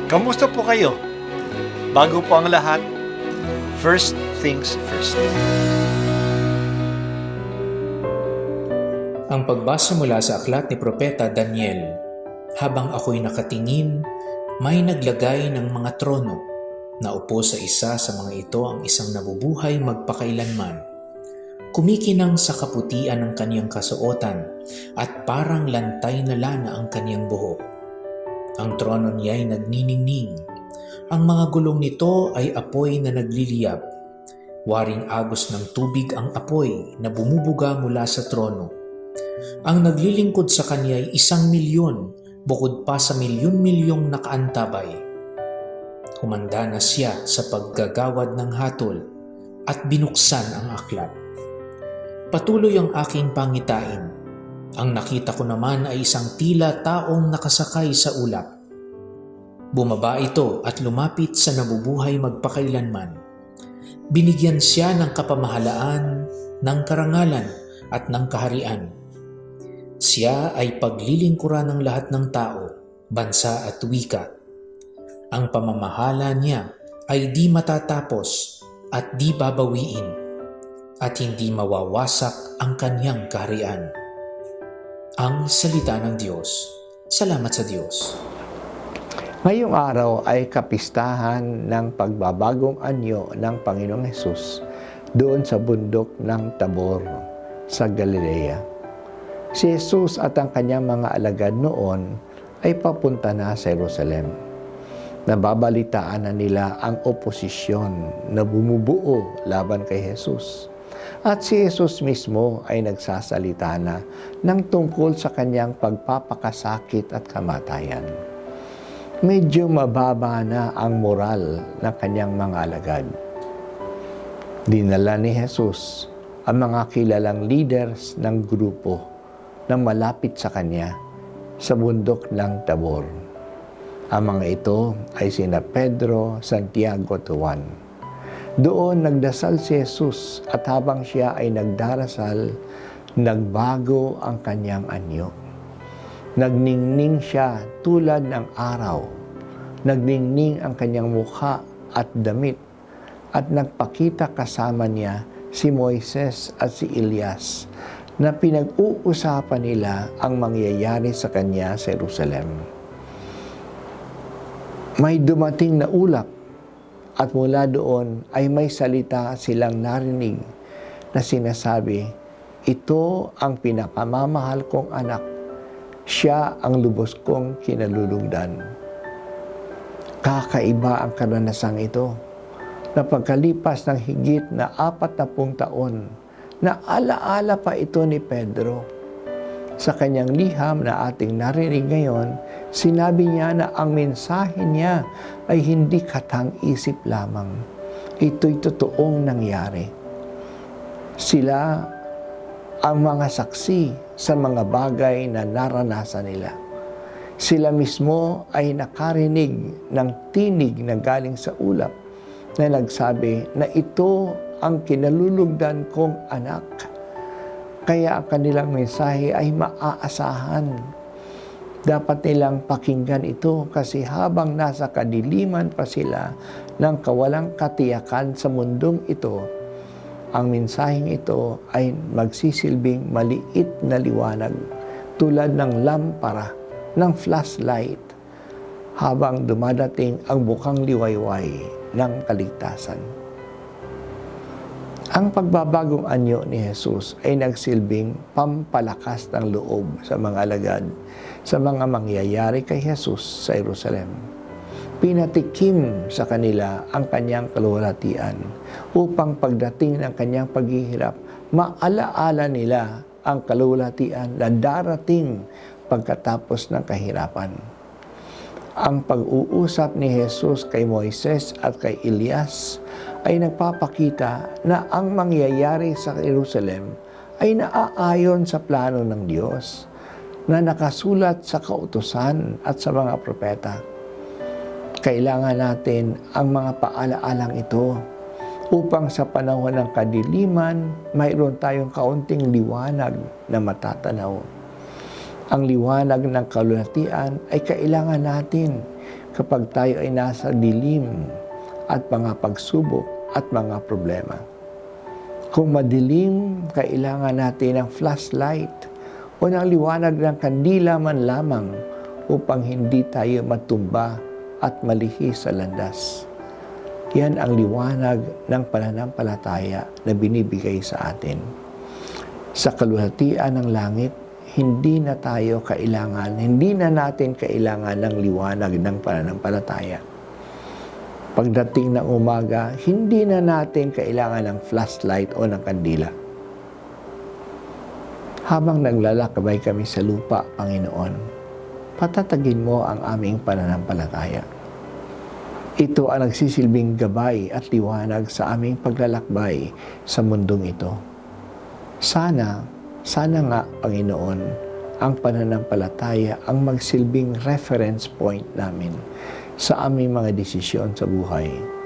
Kamusta po kayo? Bago po ang lahat, first things first. Ang pagbasa mula sa aklat ni Propeta Daniel. Habang ako'y nakatingin, may naglagay ng mga trono. Naupo sa isa sa mga ito ang isang nabubuhay magpakailanman. Kumikinang sa kaputian ng kaniyang kasuotan at parang lantay na lana ang kaniyang buhok. Ang trono niya'y nagniningning. Ang mga gulong nito ay apoy na nagliliyab. Waring agos ng tubig ang apoy na bumubuga mula sa trono. Ang naglilingkod sa kanya ay 1,000,000 bukod pa sa milyon-milyong nakaantabay. Humanda na siya sa paggagawad ng hatol at binuksan ang aklat. Patuloy ang aking pangitain. Ang nakita ko naman ay isang tila taong nakasakay sa ulap. Bumaba ito at lumapit sa nabubuhay magpakailanman. Binigyan siya ng kapamahalaan, ng karangalan at ng kaharian. Siya ay paglilingkuran ng lahat ng tao, bansa at wika. Ang pamamahala niya ay di matatapos at di babawiin, at hindi mawawasak ang kanyang kaharian. Ang salita ng Diyos. Salamat sa Diyos. Ngayong araw ay kapistahan ng pagbabagong anyo ng Panginoong Hesus doon sa bundok ng Tabor sa Galilea. Si Jesus at ang kanyang mga alagad noon ay papunta na sa Jerusalem. Nababalitaan na nila ang oposisyon na bumubuo laban kay Jesus. At si Jesus mismo ay nagsasalita na ng tungkol sa kanyang pagpapakasakit at kamatayan. Medyo mababa na ang moral ng kanyang mga alagad. Dinala ni Jesus ang mga kilalang leaders ng grupo na malapit sa kanya sa bundok ng Tabor. Ang mga ito ay sina Pedro, Santiago at Juan. Doon nagdasal si Jesus at habang siya ay nagdarasal, nagbago ang kanyang anyo. Nagningning siya tulad ng araw. Nagningning ang kanyang mukha at damit at nagpakita kasama niya si Moises at si Elias na pinag-uusapan nila ang mangyayari sa kanya sa Jerusalem. May dumating na ulap at mula doon ay may salita silang narinig na sinasabi, "Ito ang pinakamamahal kong anak. Siya ang lubos kong kinalulugdan." Kakaiba ang karanasang ito na pagkalipas ng higit na 40 taon, na alaala pa ito ni Pedro. Sa kanyang liham na ating narinig ngayon, sinabi niya na ang mensahe niya ay hindi katang-isip lamang. Ito'y totoong nangyari. Sila ang mga saksi sa mga bagay na naranasan nila. Sila mismo ay nakarinig ng tinig na galing sa ulap na nagsabi na ito ang kinalulugdan kong anak. Kaya ang kanilang mensahe ay maaasahan. Dapat nilang pakinggan ito kasi habang nasa kadiliman pa sila ng kawalang katiyakan sa mundong ito, ang mensaheng ito ay magsisilbing maliit na liwanag tulad ng lampara, ng flashlight, habang dumadating ang bukang liwayway ng kaligtasan. Ang pagbabagong anyo ni Jesus ay nagsilbing pampalakas ng loob sa mga alagad sa mga mangyayari kay Jesus sa Jerusalem. Pinatikim sa kanila ang kanyang kaluwalhatian upang pagdating ng kanyang paghihirap, maalaala nila ang kaluwalhatian na darating pagkatapos ng kahirapan. Ang pag-uusap ni Jesus kay Moises at kay Elias ay nagpapakita na ang mangyayari sa Jerusalem ay naaayon sa plano ng Diyos na nakasulat sa kautusan at sa mga propeta. Kailangan natin ang mga paalaalang ito upang sa panahon ng kadiliman, mayroon tayong kaunting liwanag na matatanaw. Ang liwanag ng kalulatian ay kailangan natin kapag tayo ay nasa dilim at mga pagsubok at mga problema. Kung madilim, kailangan natin ng flashlight o ng liwanag ng kandila man lamang upang hindi tayo matumba at malihis sa landas. Yan ang liwanag ng pananampalataya na binibigay sa atin. Sa kalulatian ng langit, hindi na natin kailangan ng liwanag ng pananampalataya. Pagdating ng umaga, hindi na natin kailangan ng flashlight o ng kandila. Habang naglalakbay kami sa lupa, Panginoon, patatagin mo ang aming pananampalataya. Ito ang nagsisilbing gabay at liwanag sa aming paglalakbay sa mundong ito. Sana nga, Panginoon, ang pananampalataya ang magsilbing reference point namin sa aming mga desisyon sa buhay.